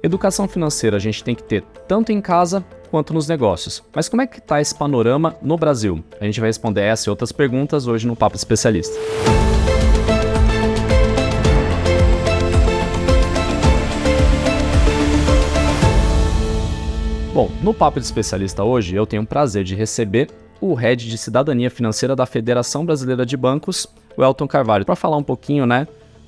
Educação financeira a gente tem que ter tanto em casa quanto nos negócios. Mas como é que está esse panorama no Brasil? A gente vai responder essa e outras perguntas hoje no Papo Especialista. Bom, no Papo de Especialista hoje eu tenho o prazer de receber o Head de Cidadania Financeira da Federação Brasileira de Bancos, o Elton Carvalho, para falar um pouquinho,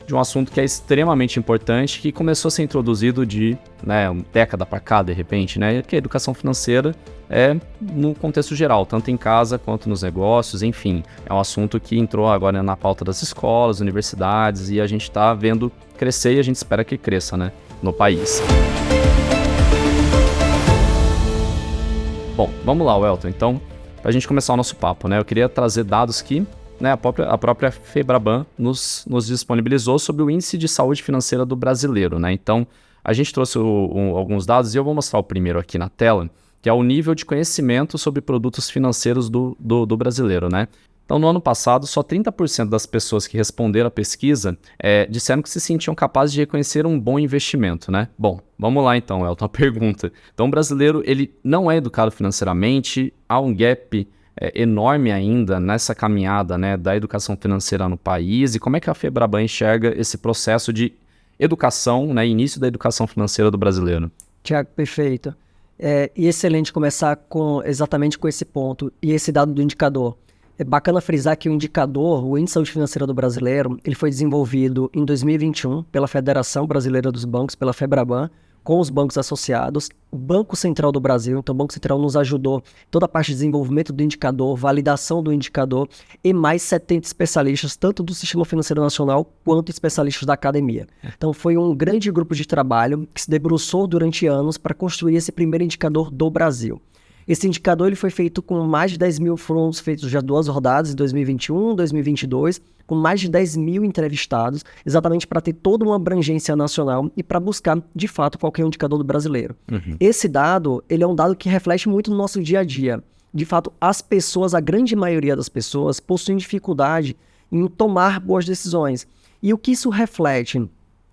de um assunto que é extremamente importante, que começou a ser introduzido de uma década para cá, de repente, que a educação financeira é no contexto geral, tanto em casa quanto nos negócios, enfim. É um assunto que entrou agora na pauta das escolas, universidades, e a gente está vendo crescer e a gente espera que cresça, no país. Bom, vamos lá, Elton. Então, para a gente começar o nosso papo, eu queria trazer dados que a própria Febraban nos disponibilizou sobre o Índice de Saúde Financeira do Brasileiro. Então, a gente trouxe alguns dados e eu vou mostrar o primeiro aqui na tela, que é o nível de conhecimento sobre produtos financeiros do brasileiro. Então, no ano passado, só 30% das pessoas que responderam à pesquisa disseram que se sentiam capazes de reconhecer um bom investimento. Bom, vamos lá então, Elton, a pergunta. Então, o brasileiro ele não é educado financeiramente, há um gap enorme ainda nessa caminhada da educação financeira no país, e como é que a Febraban enxerga esse processo de educação, início da educação financeira do brasileiro? Tiago, perfeito. E excelente começar exatamente com esse ponto e esse dado do indicador. É bacana frisar que o indicador, o Índice de Saúde Financeira do Brasileiro, ele foi desenvolvido em 2021 pela Federação Brasileira dos Bancos, pela Febraban, com os bancos associados, o Banco Central do Brasil. Então o Banco Central nos ajudou toda a parte de desenvolvimento do indicador, validação do indicador, e mais 70 especialistas, tanto do Sistema Financeiro Nacional quanto especialistas da academia. Então foi um grande grupo de trabalho que se debruçou durante anos para construir esse primeiro indicador do Brasil. Esse indicador ele foi feito com mais de 10 mil, foram feitos já 2 rodadas, em 2021 e 2022, com mais de 10 mil entrevistados, exatamente para ter toda uma abrangência nacional e para buscar, de fato, qualquer indicador do brasileiro. Esse dado, ele é um dado que reflete muito no nosso dia a dia. De fato, as pessoas, a grande maioria das pessoas, possuem dificuldade em tomar boas decisões. E o que isso reflete?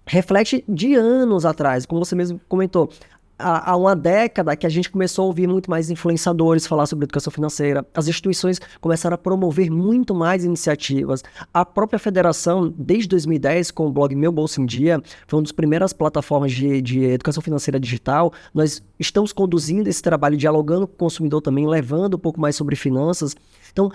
Reflete de anos atrás, como você mesmo comentou. Há uma década que a gente começou a ouvir muito mais influenciadores falar sobre educação financeira, as instituições começaram a promover muito mais iniciativas. A própria federação, desde 2010, com o blog Meu Bolso em Dia, foi uma das primeiras plataformas de educação financeira digital. Nós estamos conduzindo esse trabalho, dialogando com o consumidor também, levando um pouco mais sobre finanças. Então,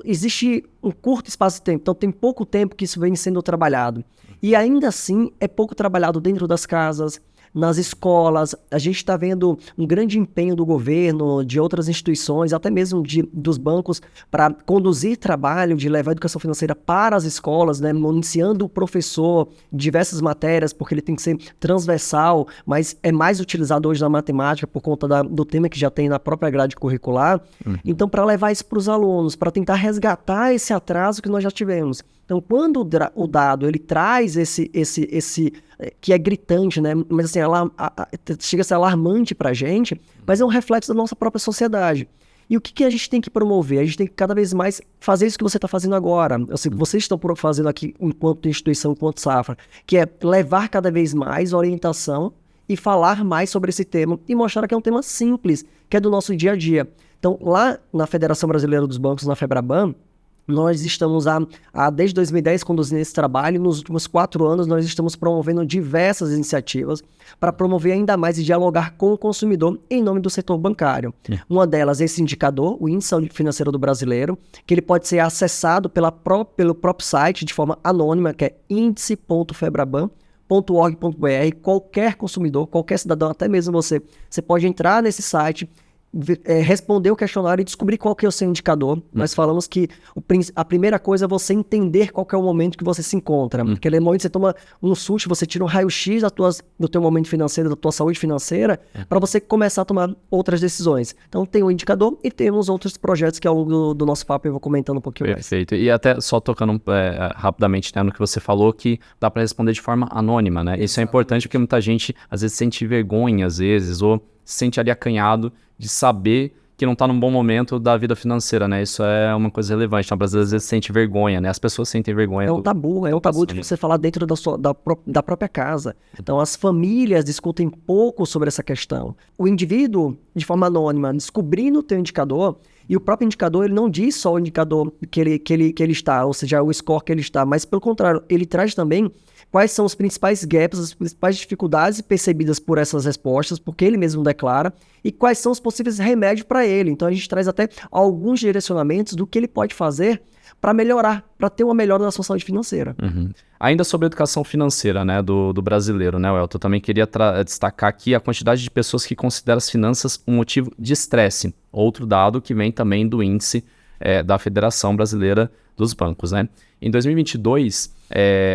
existe um curto espaço de tempo, então tem pouco tempo que isso vem sendo trabalhado. E ainda assim, é pouco trabalhado dentro das casas, nas escolas. A gente está vendo um grande empenho do governo, de outras instituições, até mesmo dos bancos, para conduzir trabalho de levar a educação financeira para as escolas, municiando o professor de diversas matérias, porque ele tem que ser transversal, mas é mais utilizado hoje na matemática por conta do tema que já tem na própria grade curricular. Então, para levar isso para os alunos, para tentar resgatar esse atraso que nós já tivemos. Então, quando o dado ele traz esse que é gritante, mas assim, chega a ser alarmante para a gente, mas é um reflexo da nossa própria sociedade. E o que a gente tem que promover? A gente tem que cada vez mais fazer isso que você está fazendo agora. Vocês estão fazendo aqui enquanto instituição, enquanto Safra, que é levar cada vez mais orientação e falar mais sobre esse tema e mostrar que é um tema simples, que é do nosso dia a dia. Então, lá na Federação Brasileira dos Bancos, na Febraban, nós estamos desde 2010 conduzindo esse trabalho. Nos últimos 4 anos nós estamos promovendo diversas iniciativas para promover ainda mais e dialogar com o consumidor em nome do setor bancário. Uma delas é esse indicador, o Índice de Saúde Financeira do Brasileiro, que ele pode ser acessado pelo próprio site de forma anônima, que é índice.febraban.org.br. Qualquer consumidor, qualquer cidadão, até mesmo você pode entrar nesse site, responder o questionário e descobrir qual que é o seu indicador. Nós falamos que a primeira coisa é você entender qual que é o momento que você se encontra. Aquele momento que você toma um susto, você tira um raio-x do teu momento financeiro, da tua saúde financeira, para você começar a tomar outras decisões. Então tem o indicador e temos outros projetos que ao longo do nosso papo eu vou comentando um pouquinho mais. Perfeito. E até só tocando rapidamente no que você falou, que dá para responder de forma anônima, Isso é importante porque muita gente às vezes sente vergonha, ou se sente ali acanhado de saber que não está num bom momento da vida financeira, né? Isso é uma coisa relevante. O brasileiro às vezes sente vergonha, né? As pessoas sentem vergonha. É um tabu de você falar dentro da própria casa. Então, as famílias discutem pouco sobre essa questão. O indivíduo, de forma anônima, descobrindo o teu indicador, e o próprio indicador, ele não diz só o indicador que ele está, ou seja, o score que ele está, mas, pelo contrário, ele traz também quais são os principais gaps, as principais dificuldades percebidas por essas respostas, porque ele mesmo declara, e quais são os possíveis remédios para ele. Então, a gente traz até alguns direcionamentos do que ele pode fazer para melhorar, para ter uma melhora da sua saúde financeira. Uhum. Ainda sobre a educação financeira, né, do brasileiro, né, Welton? Eu também queria destacar aqui a quantidade de pessoas que consideram as finanças um motivo de estresse. Outro dado que vem também do índice da Federação Brasileira dos Bancos, né? Em 2022,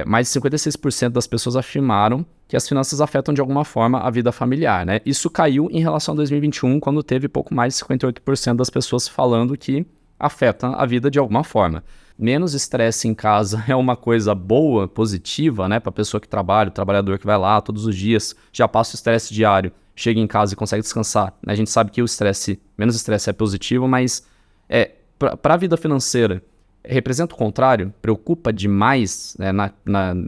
mais de 56% das pessoas afirmaram que as finanças afetam de alguma forma a vida familiar, né? Isso caiu em relação a 2021, quando teve pouco mais de 58% das pessoas falando que afeta a vida de alguma forma. Menos estresse em casa é uma coisa boa, positiva, né? Para a pessoa que trabalha, o trabalhador que vai lá todos os dias, já passa o estresse diário, chega em casa e consegue descansar. A gente sabe que menos estresse é positivo, mas para a vida financeira, representa o contrário? Preocupa demais, né,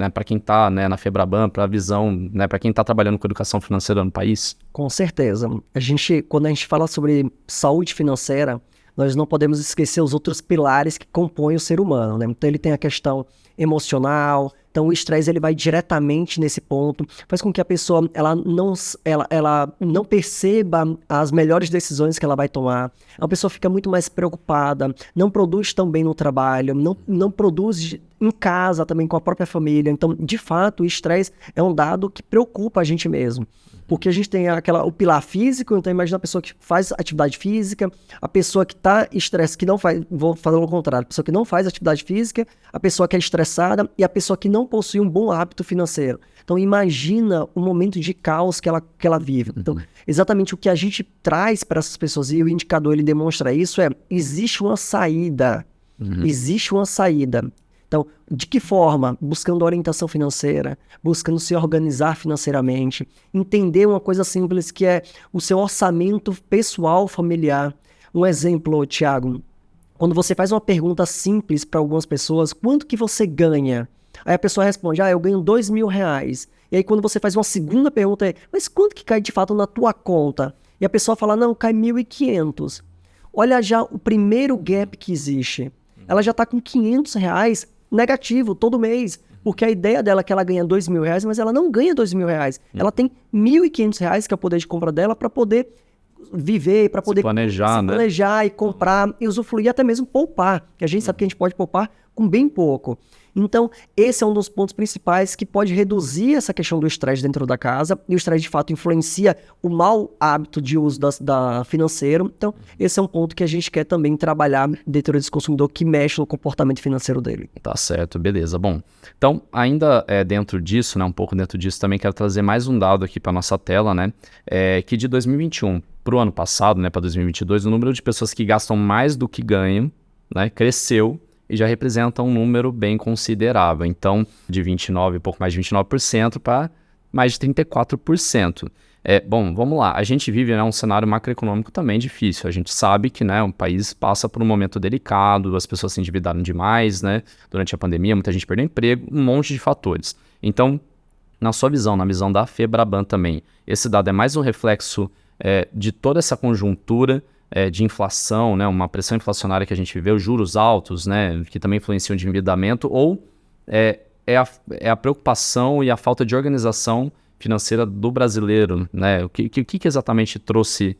para quem está, né, na Febraban, para a visão, né, para quem está trabalhando com educação financeira no país? Com certeza. Quando a gente fala sobre saúde financeira, nós não podemos esquecer os outros pilares que compõem o ser humano, né? Então ele tem a questão emocional, então o estresse ele vai diretamente nesse ponto, faz com que a pessoa ela não perceba as melhores decisões que ela vai tomar, a pessoa fica muito mais preocupada, não produz tão bem no trabalho, não produz em casa também com a própria família. Então, de fato, o estresse é um dado que preocupa a gente mesmo. Porque a gente tem o pilar físico, então imagina a pessoa que faz atividade física, a pessoa que está estressada, que não faz, vou falar o contrário, a pessoa que não faz atividade física, a pessoa que é estressada e a pessoa que não possui um bom hábito financeiro. Então imagina o momento de caos que ela vive. Então, exatamente o que a gente traz para essas pessoas, e o indicador ele demonstra isso, existe uma saída. Existe uma saída. Então, de que forma? Buscando orientação financeira, buscando se organizar financeiramente, entender uma coisa simples que é o seu orçamento pessoal familiar. Um exemplo, Thiago, quando você faz uma pergunta simples para algumas pessoas, quanto que você ganha? Aí a pessoa responde, eu ganho R$2.000. E aí quando você faz uma segunda pergunta, mas quanto que cai de fato na tua conta? E a pessoa fala, não, cai 1.500. Olha já o primeiro gap que existe. Ela já está com R$500 negativo todo mês, porque a ideia dela é que ela ganha R$2.000, mas ela não ganha R$2.000. Ela tem R$1.500, que é o poder de compra dela, para poder viver, para poder planejar e comprar e usufruir, até mesmo poupar, que a gente sabe que a gente pode poupar com bem pouco. Então, esse é um dos pontos principais que pode reduzir essa questão do estresse dentro da casa, e o estresse de fato influencia o mau hábito de uso da financeiro. Então, esse é um ponto que a gente quer também trabalhar dentro desse consumidor que mexe no comportamento financeiro dele. Tá certo, beleza. Bom, então, ainda dentro disso, né, um pouco dentro disso, também quero trazer mais um dado aqui para nossa tela, né, que de 2021 para o ano passado, né, para 2022, o número de pessoas que gastam mais do que ganham, né, cresceu, e já representa um número bem considerável. Então, de 29, pouco mais de 29% para mais de 34%. Bom, vamos lá. A gente vive, né, um cenário macroeconômico também difícil. A gente sabe que, né, o país passa por um momento delicado, as pessoas se endividaram demais, né, durante a pandemia, muita gente perdeu emprego, um monte de fatores. Então, na sua visão, na visão da Febraban também, esse dado é mais um reflexo de toda essa conjuntura de inflação, né, uma pressão inflacionária que a gente viveu, juros altos, né, que também influenciam o endividamento, ou é a preocupação e a falta de organização financeira do brasileiro, né? O que exatamente trouxe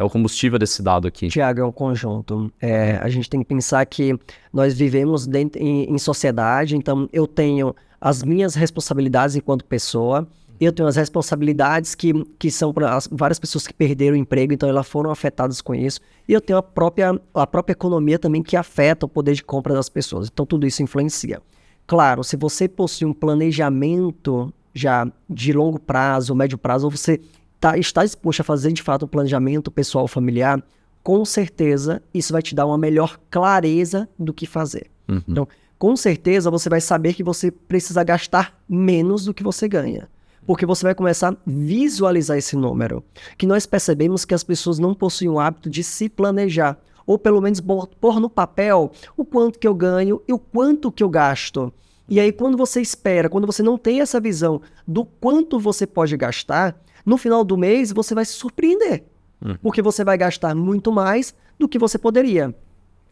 o combustível desse dado aqui? Tiago, é um conjunto. A gente tem que pensar que nós vivemos em sociedade, então eu tenho as minhas responsabilidades enquanto pessoa, eu tenho as responsabilidades que são para várias pessoas que perderam o emprego, então elas foram afetadas com isso. E eu tenho a própria economia também que afeta o poder de compra das pessoas. Então tudo isso influencia. Claro, se você possui um planejamento já de longo prazo, médio prazo, ou você está disposto a fazer de fato um planejamento pessoal familiar, com certeza isso vai te dar uma melhor clareza do que fazer. Então, com certeza você vai saber que você precisa gastar menos do que você ganha. Porque você vai começar a visualizar esse número. Que nós percebemos que as pessoas não possuem o hábito de se planejar. Ou pelo menos pôr no papel o quanto que eu ganho e o quanto que eu gasto. E aí quando você espera, quando você não tem essa visão do quanto você pode gastar, no final do mês você vai se surpreender. Porque você vai gastar muito mais do que você poderia.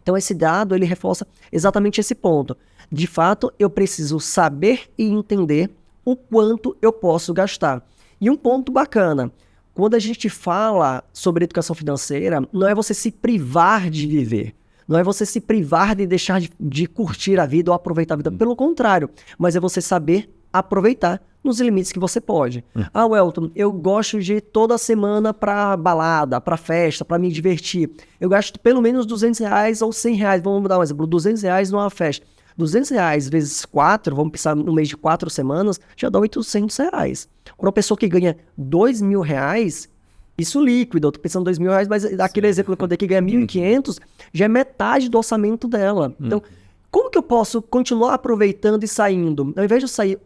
Então esse dado, ele reforça exatamente esse ponto. De fato, eu preciso saber e entender o quanto eu posso gastar. E um ponto bacana, quando a gente fala sobre educação financeira, não é você se privar de viver. Não é você se privar de deixar de curtir a vida ou aproveitar a vida. Pelo contrário, mas é você saber aproveitar nos limites que você pode. Ah, Welton, eu gosto de ir toda semana pra balada, pra festa, pra me divertir. Eu gasto pelo menos R$200 ou R$100. Vamos dar um exemplo, R$200 numa festa. R$200 vezes 4, vamos pensar no mês de 4 semanas, já dá R$800. Para uma pessoa que ganha R$2.000, isso líquido, eu tô pensando R$2.000, mas aquele exemplo que eu dei que ganha R$1.500, já é metade do orçamento dela. Então, como que eu posso continuar aproveitando e saindo? Ao invés de eu sair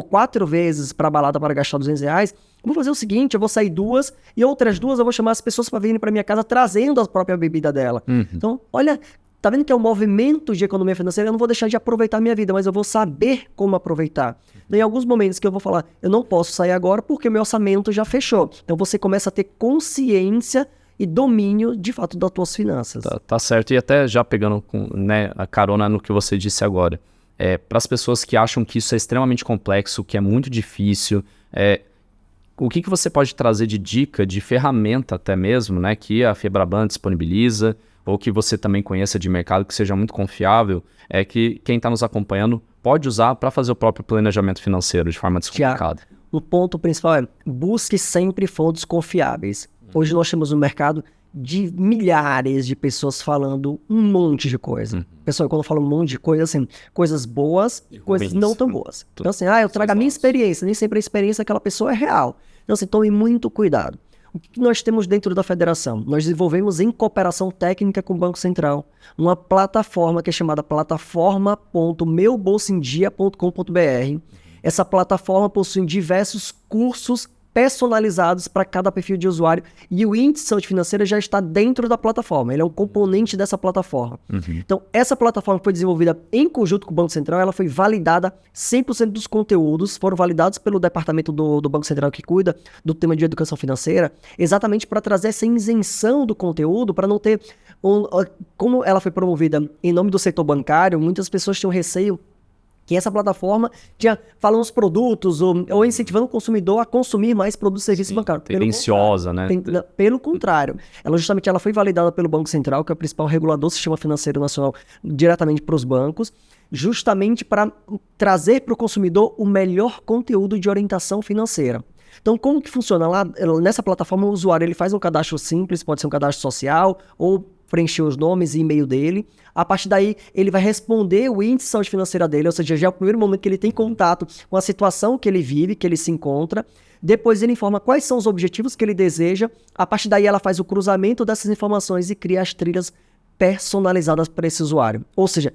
4 vezes para a balada para gastar R$200, eu vou fazer o seguinte, eu vou sair 2 e outras 2 eu vou chamar as pessoas para virem para minha casa trazendo a própria bebida dela. Então, olha, tá vendo que é um movimento de economia financeira? Eu não vou deixar de aproveitar a minha vida, mas eu vou saber como aproveitar. Tem alguns momentos que eu vou falar, eu não posso sair agora porque o meu orçamento já fechou. Então você começa a ter consciência e domínio, de fato, das tuas finanças. Tá certo. E até já pegando a carona no que você disse agora, para as pessoas que acham que isso é extremamente complexo, que é muito difícil, o que você pode trazer de dica, de ferramenta até mesmo, né, que a Febraban disponibiliza, ou que você também conheça de mercado, que seja muito confiável, que quem está nos acompanhando pode usar para fazer o próprio planejamento financeiro de forma descomplicada? O ponto principal é, busque sempre fontes confiáveis. Hoje nós temos um mercado de milhares de pessoas falando um monte de coisa. Pessoal, quando eu falo um monte de coisa, assim, coisas boas e coisas não tão boas. Então assim, eu trago a minha experiência, nem sempre a experiência daquela pessoa é real. Então assim, tome muito cuidado. O que nós temos dentro da federação? Nós desenvolvemos em cooperação técnica com o Banco Central uma plataforma que é chamada plataforma.meubolsoemdia.com.br. Essa plataforma possui diversos cursos personalizados para cada perfil de usuário e o índice de saúde financeira já está dentro da plataforma, ele é um componente dessa plataforma. Então, essa plataforma foi desenvolvida em conjunto com o Banco Central, ela foi validada, 100% dos conteúdos foram validados pelo departamento do Banco Central que cuida do tema de educação financeira, exatamente para trazer essa isenção do conteúdo, para não ter, como ela foi promovida em nome do setor bancário, muitas pessoas tinham receio que essa plataforma fala uns produtos ou incentivando o consumidor a consumir mais produtos e serviços bancários. Tendenciosa, né? Pelo contrário. Ela foi validada pelo Banco Central, que é o principal regulador do sistema financeiro nacional, diretamente para os bancos, justamente para trazer para o consumidor o melhor conteúdo de orientação financeira. Então, como que funciona? Lá, nessa plataforma, o usuário ele faz um cadastro simples, pode ser um cadastro social ou preencher os nomes e e-mail dele. A partir daí, ele vai responder o índice de saúde financeira dele, ou seja, já é o primeiro momento que ele tem contato com a situação que ele vive, que ele se encontra. Depois ele informa quais são os objetivos que ele deseja. A partir daí, ela faz o cruzamento dessas informações e cria as trilhas personalizadas para esse usuário. Ou seja,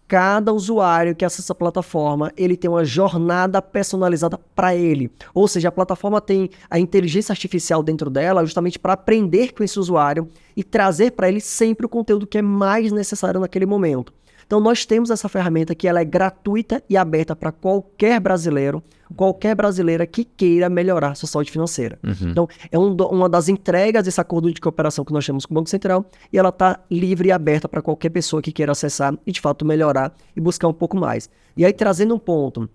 cada usuário que acessa a plataforma, ele tem uma jornada personalizada para ele. Ou seja, a plataforma tem a inteligência artificial dentro dela justamente para aprender com esse usuário e trazer para ele sempre o conteúdo que é mais necessário naquele momento. Então nós temos essa ferramenta que ela é gratuita e aberta para qualquer brasileiro, qualquer brasileira que queira melhorar sua saúde financeira. Então é uma das entregas desse acordo de cooperação que nós temos com o Banco Central e ela está livre e aberta para qualquer pessoa que queira acessar e de fato melhorar e buscar um pouco mais. E aí trazendo um ponto,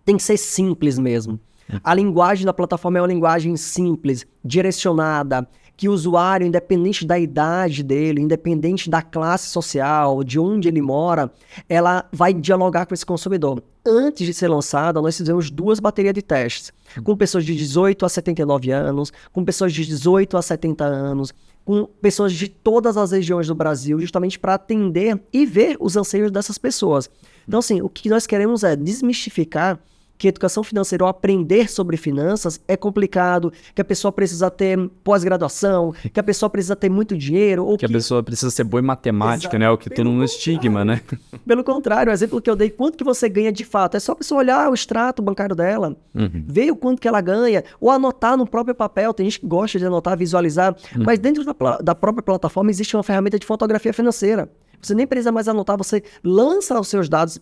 tem que ser simples mesmo. A linguagem da plataforma é uma linguagem simples, direcionada, que o usuário, independente da idade dele, independente da classe social, de onde ele mora, ela vai dialogar com esse consumidor. Antes de ser lançada, nós fizemos 2 baterias de testes, com pessoas de 18 a 79 anos, com pessoas de 18 a 70 anos, com pessoas de todas as regiões do Brasil, justamente para atender e ver os anseios dessas pessoas. Então, assim, o que nós queremos é desmistificar que educação financeira ou aprender sobre finanças é complicado, que a pessoa precisa ter pós-graduação, que a pessoa precisa ter muito dinheiro. Ou que a pessoa precisa ser boa em matemática, né? O que tem um estigma, né? Pelo contrário, o exemplo que eu dei, quanto que você ganha de fato? É só a pessoa olhar o extrato bancário dela, ver o quanto que ela ganha, ou anotar no próprio papel. Tem gente que gosta de anotar, visualizar, mas dentro da própria plataforma existe uma ferramenta de fotografia financeira. Você nem precisa mais anotar, você lança os seus dados.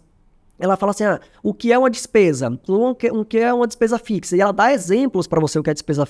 Ela fala assim, o que é uma despesa? O que é uma despesa fixa? E ela dá exemplos para você o que é despesa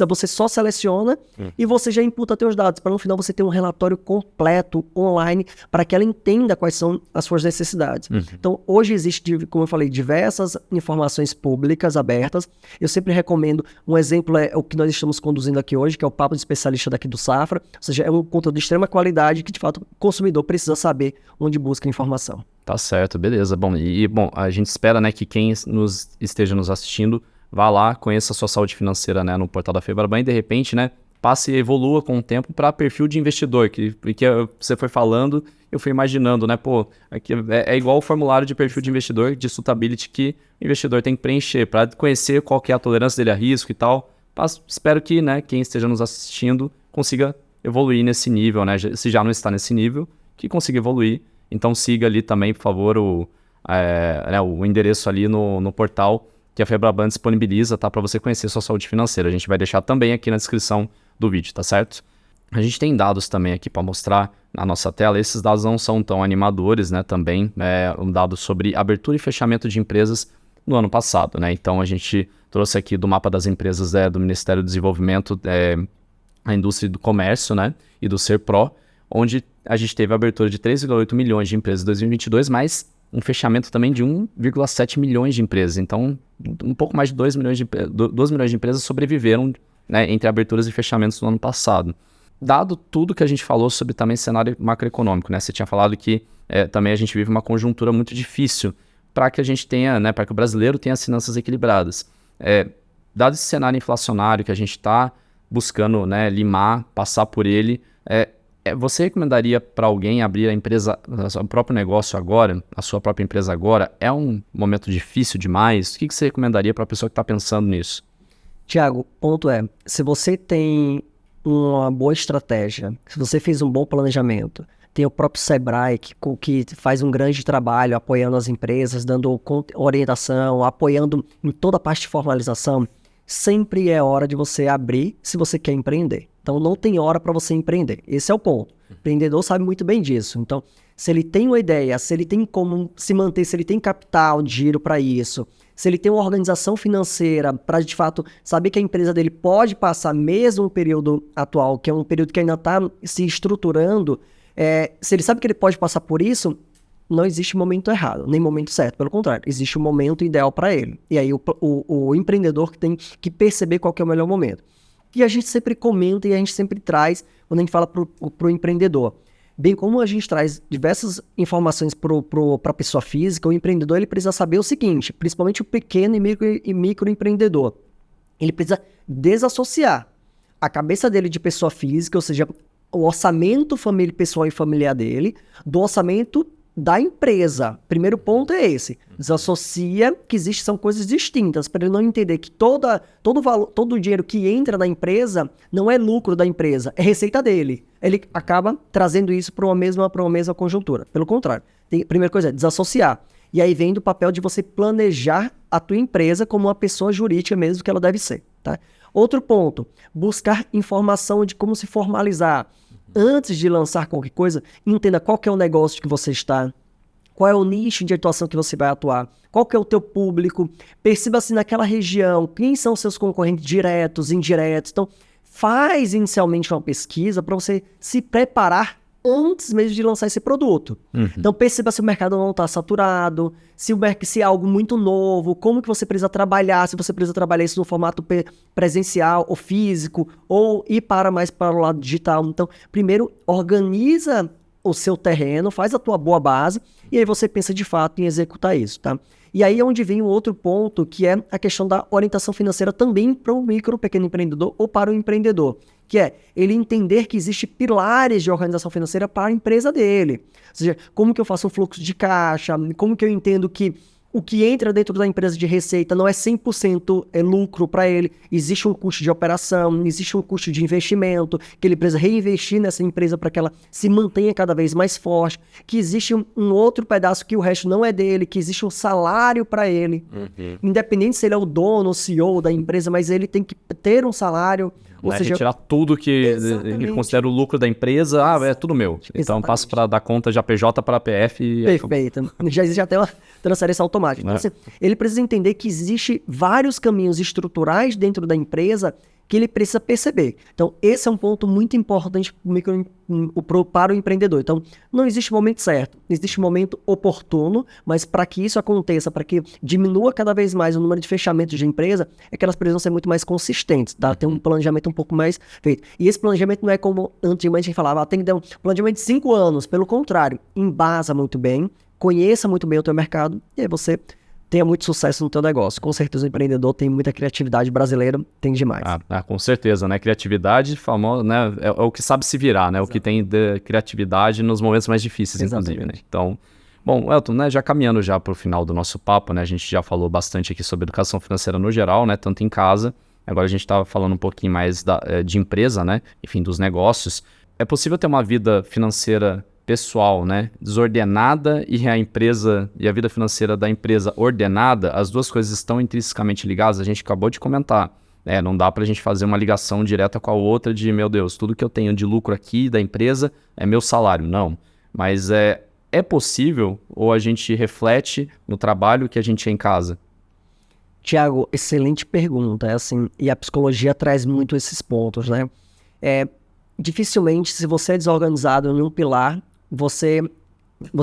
você só seleciona e você já imputa seus dados, para no final você ter um relatório completo online para que ela entenda quais são as suas necessidades. Então, hoje existe, como eu falei, diversas informações públicas abertas. Eu sempre recomendo, um exemplo é o que nós estamos conduzindo aqui hoje, que é o Papo de Especialista daqui do Safra, ou seja, é um conteúdo de extrema qualidade que, de fato, o consumidor precisa saber onde busca informação. Tá certo, beleza. Bom, bom, a gente espera, né, que quem esteja nos assistindo vá lá, conheça a sua saúde financeira, né, no portal da Febraban e de repente, né, passe e evolua com o tempo para perfil de investidor, que você foi falando, eu fui imaginando, né, aqui é igual o formulário de perfil de investidor, de suitability que o investidor tem que preencher para conhecer qual que é a tolerância dele a risco e tal. Espero que, né, quem esteja nos assistindo consiga evoluir nesse nível, né, se já não está nesse nível, que consiga evoluir. Então siga ali também, por favor, o endereço ali no portal que a Febraban disponibiliza, tá? Para você conhecer sua saúde financeira. A gente vai deixar também aqui na descrição do vídeo, tá certo? A gente tem dados também aqui para mostrar na nossa tela. Esses dados não são tão animadores, né? Também um dado sobre abertura e fechamento de empresas no ano passado, né? Então a gente trouxe aqui do mapa das empresas do Ministério do Desenvolvimento, a Indústria do Comércio, né? E do Serpro, onde a gente teve a abertura de 3,8 milhões de empresas em 2022, mas um fechamento também de 1,7 milhões de empresas. Então, um pouco mais de 2 milhões de empresas sobreviveram, né, entre aberturas e fechamentos no ano passado. Dado tudo que a gente falou sobre também cenário macroeconômico, né? Você tinha falado que também a gente vive uma conjuntura muito difícil para que a gente tenha, né, para que o brasileiro tenha as finanças equilibradas. Dado esse cenário inflacionário que a gente está buscando, né, limar, passar por ele, você recomendaria para alguém abrir a empresa, o próprio negócio agora, a sua própria empresa agora? É um momento difícil demais? O que você recomendaria para a pessoa que está pensando nisso? Tiago, o ponto é, se você tem uma boa estratégia, se você fez um bom planejamento, tem o próprio Sebrae que faz um grande trabalho apoiando as empresas, dando orientação, apoiando em toda a parte de formalização, sempre é hora de você abrir se você quer empreender. Então, não tem hora para você empreender. Esse é o ponto. O empreendedor sabe muito bem disso. Então, se ele tem uma ideia, se ele tem como se manter, se ele tem capital, dinheiro para isso, se ele tem uma organização financeira para, de fato, saber que a empresa dele pode passar mesmo o período atual, que é um período que ainda está se estruturando, se ele sabe que ele pode passar por isso, não existe momento errado, nem momento certo. Pelo contrário, existe um momento ideal para ele. E aí o empreendedor que tem que perceber qual que é o melhor momento. E a gente sempre comenta e a gente sempre traz, quando a gente fala para o empreendedor. Bem como a gente traz diversas informações para a pessoa física, o empreendedor ele precisa saber o seguinte, principalmente o pequeno e microempreendedor. Ele precisa desassociar a cabeça dele de pessoa física, ou seja, o orçamento pessoal e familiar dele, do orçamento da empresa. Primeiro ponto é esse. Desassocia que são coisas distintas, para ele não entender que todo o dinheiro que entra na empresa não é lucro da empresa, é receita dele. Ele acaba trazendo isso para uma mesma conjuntura. Pelo contrário, primeira coisa é desassociar. E aí vem do papel de você planejar a tua empresa como uma pessoa jurídica mesmo que ela deve ser. Tá? Outro ponto, buscar informação de como se formalizar. Antes de lançar qualquer coisa, entenda qual que é o negócio que você está, qual é o nicho de atuação que você vai atuar, qual que é o teu público, perceba se naquela região, quem são seus concorrentes diretos, indiretos. Então, faz inicialmente uma pesquisa para você se preparar antes mesmo de lançar esse produto. Então, perceba se o mercado não está saturado, se é algo muito novo, como que você precisa trabalhar, se você precisa trabalhar isso no formato presencial ou físico, ou ir mais para o lado digital. Então, primeiro, organiza o seu terreno, faz a tua boa base, e aí você pensa de fato em executar isso, tá? E aí é onde vem o outro ponto, que é a questão da orientação financeira também para o micro, pequeno empreendedor ou para o empreendedor, que é ele entender que existem pilares de organização financeira para a empresa dele. Ou seja, como que eu faço um fluxo de caixa, como que eu entendo que O que entra dentro da empresa de receita não é 100% lucro para ele. Existe um custo de operação, existe um custo de investimento, que ele precisa reinvestir nessa empresa para que ela se mantenha cada vez mais forte, que existe um outro pedaço que o resto não é dele, que existe um salário para ele. Independente se ele é o dono, o CEO da empresa, mas ele tem que ter um salário. Ou seja, retirar tudo que ele considera o lucro da empresa, é tudo meu. Então passo para dar conta de APJ para PF. Perfeito. Já existe até uma transferência automática. Então, assim, ele precisa entender que existe vários caminhos estruturais dentro da empresa que ele precisa perceber. Então, esse é um ponto muito importante para o empreendedor. Então, não existe momento certo, existe momento oportuno, mas para que isso aconteça, para que diminua cada vez mais o número de fechamentos de empresa, é que elas precisam ser muito mais consistentes, tá? Ter um planejamento um pouco mais feito. E esse planejamento não é como antigamente a gente falava, tem que ter um planejamento de 5 anos. Pelo contrário, embasa muito bem, conheça muito bem o teu mercado, e aí você tenha muito sucesso no teu negócio. Com certeza o empreendedor tem muita criatividade, brasileira tem demais. Com certeza, né? Criatividade famosa, né? É o que sabe se virar, né? Exato. O que tem de criatividade nos momentos mais difíceis, inclusive, né? Então, bom, Elton, né? Já caminhando já para o final do nosso papo, né? A gente já falou bastante aqui sobre educação financeira no geral, né? Tanto em casa. Agora a gente estava falando um pouquinho mais de empresa, né? Enfim, dos negócios. É possível ter uma vida financeira pessoal, né, desordenada e a empresa e a vida financeira da empresa ordenada? As duas coisas estão intrinsecamente ligadas. A gente acabou de comentar, não dá para a gente fazer uma ligação direta com a outra de, meu Deus, tudo que eu tenho de lucro aqui da empresa é meu salário. Não, mas é possível, ou a gente reflete no trabalho que a gente é em casa? Tiago, excelente pergunta, assim, e a psicologia traz muito esses pontos, né? Dificilmente, se você é desorganizado em um pilar, você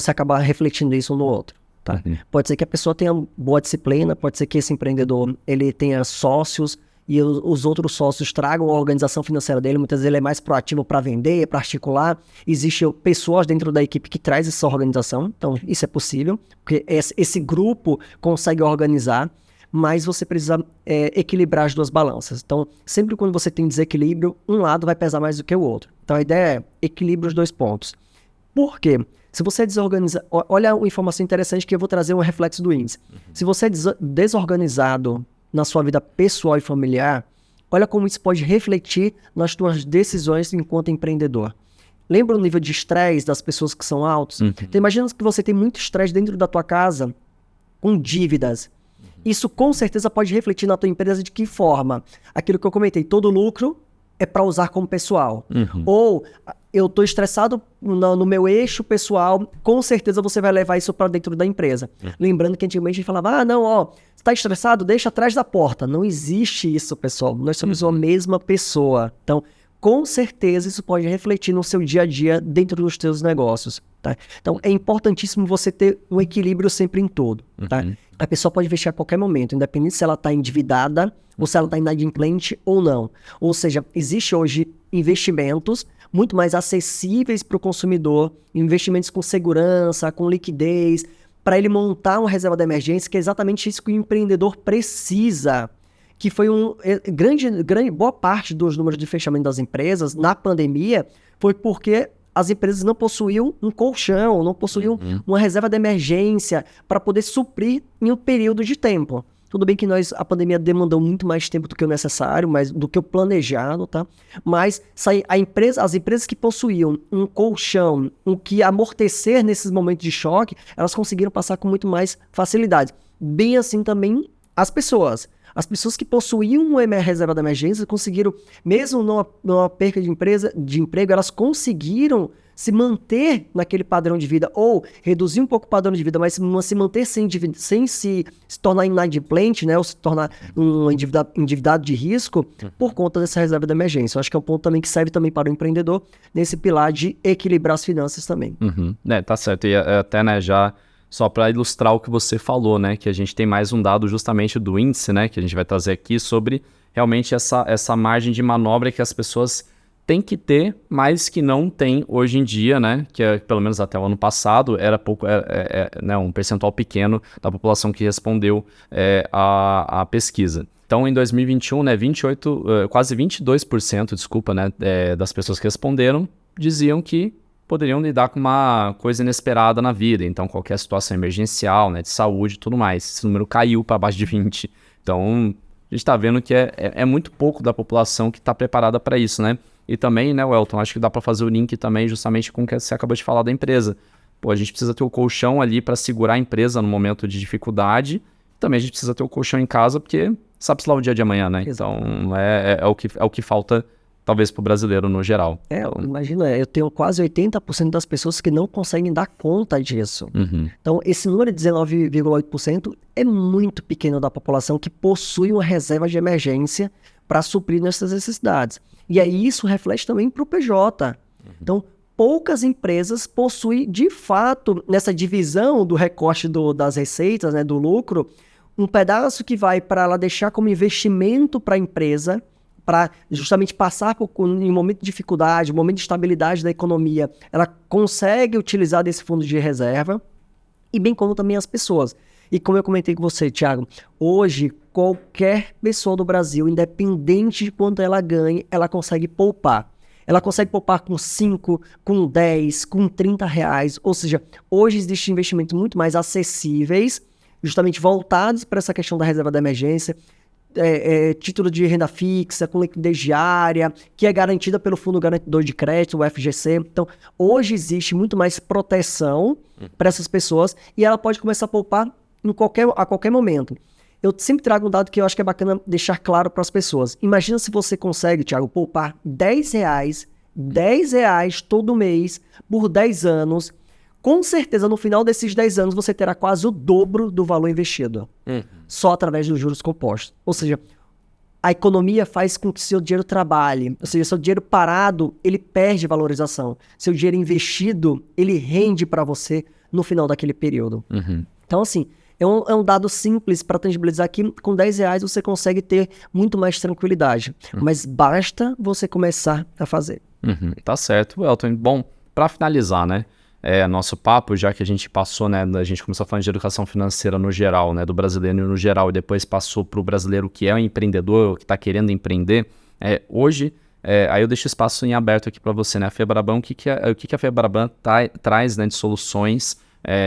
acaba refletindo isso no outro, tá? Pode ser que a pessoa tenha boa disciplina, pode ser que esse empreendedor ele tenha sócios e os outros sócios tragam a organização financeira dele. Muitas vezes ele é mais proativo para vender, para articular. Existem pessoas dentro da equipe que traz essa organização, então isso é possível, porque esse grupo consegue organizar, mas você precisa equilibrar as duas balanças. Então, sempre quando você tem desequilíbrio, um lado vai pesar mais do que o outro. Então, a ideia é equilibrar os dois pontos. Por quê? Se você é desorganizado... Olha uma informação interessante que eu vou trazer um reflexo do índice. Se você é desorganizado na sua vida pessoal e familiar, olha como isso pode refletir nas suas decisões enquanto empreendedor. Lembra o nível de estresse das pessoas que são altos? Então, imagina que você tem muito estresse dentro da tua casa com dívidas. Isso com certeza pode refletir na tua empresa de que forma? Aquilo que eu comentei, todo lucro é para usar como pessoal. Ou eu estou estressado no meu eixo pessoal, com certeza você vai levar isso para dentro da empresa. Lembrando que antigamente a gente falava, você está estressado? Deixa atrás da porta. Não existe isso, pessoal. Nós somos a mesma pessoa. Então, com certeza isso pode refletir no seu dia a dia dentro dos seus negócios, tá? Então, é importantíssimo você ter um equilíbrio sempre em todo, tá? A pessoa pode investir a qualquer momento, independente se ela está endividada ou se ela está inadimplente ou não. Ou seja, existe hoje investimentos muito mais acessíveis para o consumidor, investimentos com segurança, com liquidez, para ele montar uma reserva de emergência, que é exatamente isso que o empreendedor precisa. Que foi boa parte dos números de fechamento das empresas na pandemia foi porque as empresas não possuíam um colchão, não possuíam uma reserva de emergência para poder suprir em um período de tempo. Tudo bem que a pandemia demandou muito mais tempo do que o necessário, do que o planejado, tá? Mas as empresas que possuíam um colchão, o que amortecer nesses momentos de choque, elas conseguiram passar com muito mais facilidade. Bem assim também as pessoas. As pessoas que possuíam uma reserva de emergência conseguiram, mesmo numa perca de emprego, elas conseguiram se manter naquele padrão de vida, ou reduzir um pouco o padrão de vida, mas se manter sem se tornar inadimplente, né, ou se tornar um endividado de risco por conta dessa reserva de emergência. Eu acho que é um ponto também que serve também para o empreendedor nesse pilar de equilibrar as finanças também. Tá certo. E até, né, já... Só para ilustrar o que você falou, né? Que a gente tem mais um dado justamente do índice, né? Que a gente vai trazer aqui sobre realmente essa margem de manobra que as pessoas têm que ter, mas que não tem hoje em dia, né? Que pelo menos até o ano passado era pouco, né, um percentual pequeno da população que respondeu à pesquisa. Então, em 2021, né, quase 22%, desculpa, né, das pessoas que responderam diziam que poderiam lidar com uma coisa inesperada na vida, então qualquer situação emergencial, né, de saúde e tudo mais. Esse número caiu para abaixo de 20. Então, a gente está vendo que é muito pouco da população que está preparada para isso, né? E também, né, Welton, acho que dá para fazer o link também justamente com o que você acabou de falar da empresa. Pô, a gente precisa ter o colchão ali para segurar a empresa no momento de dificuldade. Também a gente precisa ter o colchão em casa, porque sabe-se lá o dia de amanhã, né? Exato. Então, é o que falta, talvez, para o brasileiro no geral. Então, Imagina, eu tenho quase 80% das pessoas que não conseguem dar conta disso. uhum, Então, esse número de 19,8% é muito pequeno da população que possui uma reserva de emergência para suprir nessas necessidades. E aí isso reflete também para o PJ. Então, poucas empresas possuem, de fato, nessa divisão do recorte das receitas, né, do lucro, um pedaço que vai para ela deixar como investimento para a empresa, para justamente passar em um momento de dificuldade, um momento de estabilidade da economia, ela consegue utilizar desse fundo de reserva, e bem como também as pessoas. E como eu comentei com você, Thiago, hoje qualquer pessoa do Brasil, independente de quanto ela ganhe, ela consegue poupar. Ela consegue poupar com 5, com 10, com 30 reais. Ou seja, hoje existem investimentos muito mais acessíveis, justamente voltados para essa questão da reserva da emergência, título de renda fixa, com liquidez diária, que é garantida pelo Fundo Garantidor de Crédito, o FGC. Então, hoje existe muito mais proteção para essas pessoas e ela pode começar a poupar a qualquer momento. Eu sempre trago um dado que eu acho que é bacana deixar claro para as pessoas. Imagina se você consegue, Thiago, poupar R$10 todo mês por 10 anos. Com certeza, no final desses 10 anos, você terá quase o dobro do valor investido. Só através dos juros compostos. Ou seja, a economia faz com que seu dinheiro trabalhe. Ou seja, seu dinheiro parado, ele perde valorização. Seu dinheiro investido, ele rende para você no final daquele período. Então, assim, é um dado simples para tangibilizar que com R$10 você consegue ter muito mais tranquilidade. Mas basta você começar a fazer. Tá certo, Welton. Bom, para finalizar, né? Nosso papo, já que a gente passou, né? A gente começou falando de educação financeira no geral, né? Do brasileiro no geral, e depois passou para o brasileiro que é um empreendedor, que está querendo empreender. Hoje, aí eu deixo espaço em aberto aqui para você, né? A Febraban, o que a Febraban traz, né, de soluções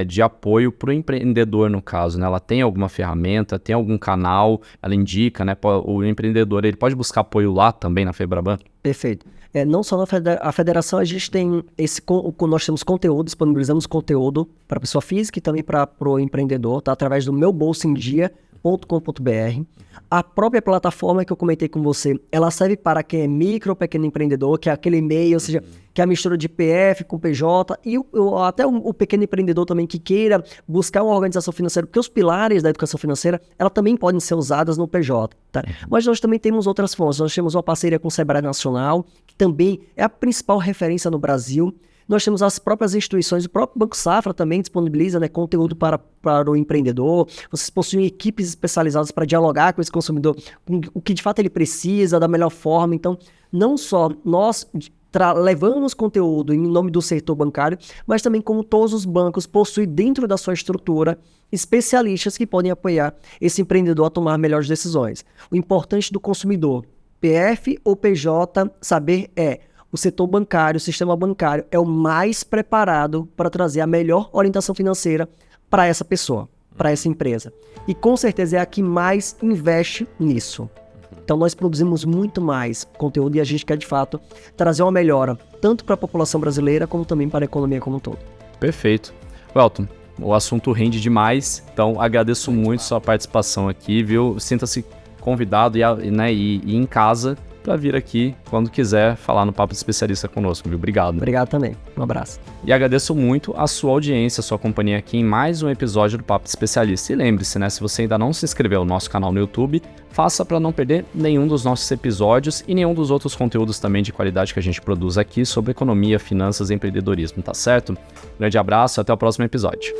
de apoio para o empreendedor, no caso, né? Ela tem alguma ferramenta, tem algum canal, ela indica, né? O empreendedor, ele pode buscar apoio lá também na Febraban? Perfeito. Não só na federação, a gente tem nós temos conteúdo, disponibilizamos conteúdo para a pessoa física e também para o empreendedor, tá? Através do meubolsoemdia.com.br. A própria plataforma que eu comentei com você, ela serve para quem é micro ou pequeno empreendedor, que é aquele MEI, ou seja, que é a mistura de PF com PJ, e até o pequeno empreendedor também que queira buscar uma organização financeira, porque os pilares da educação financeira, ela também podem ser usadas no PJ, tá? Mas nós também temos outras fontes, nós temos uma parceria com o Sebrae Nacional, que também é a principal referência no Brasil. Nós temos as próprias instituições, o próprio Banco Safra também disponibiliza, né, conteúdo para o empreendedor. Vocês possuem equipes especializadas para dialogar com esse consumidor, com o que de fato ele precisa, da melhor forma. Então, não só nós levamos conteúdo em nome do setor bancário, mas também como todos os bancos possuem dentro da sua estrutura especialistas que podem apoiar esse empreendedor a tomar melhores decisões. O importante do consumidor, PF ou PJ, saber o setor bancário, o sistema bancário é o mais preparado para trazer a melhor orientação financeira para essa pessoa, para essa empresa. E com certeza é a que mais investe nisso. Então nós produzimos muito mais conteúdo e a gente quer de fato trazer uma melhora, tanto para a população brasileira como também para a economia como um todo. Perfeito. Welton, o assunto rende demais, então agradeço muito sua participação aqui, viu? Sinta-se convidado e em casa para vir aqui quando quiser falar no Papo de Especialista conosco, viu? Obrigado. Obrigado também. Um abraço. E agradeço muito a sua audiência, a sua companhia aqui em mais um episódio do Papo de Especialista. E lembre-se, né? Se você ainda não se inscreveu no nosso canal no YouTube, faça para não perder nenhum dos nossos episódios e nenhum dos outros conteúdos também de qualidade que a gente produz aqui sobre economia, finanças e empreendedorismo, tá certo? Grande abraço e até o próximo episódio.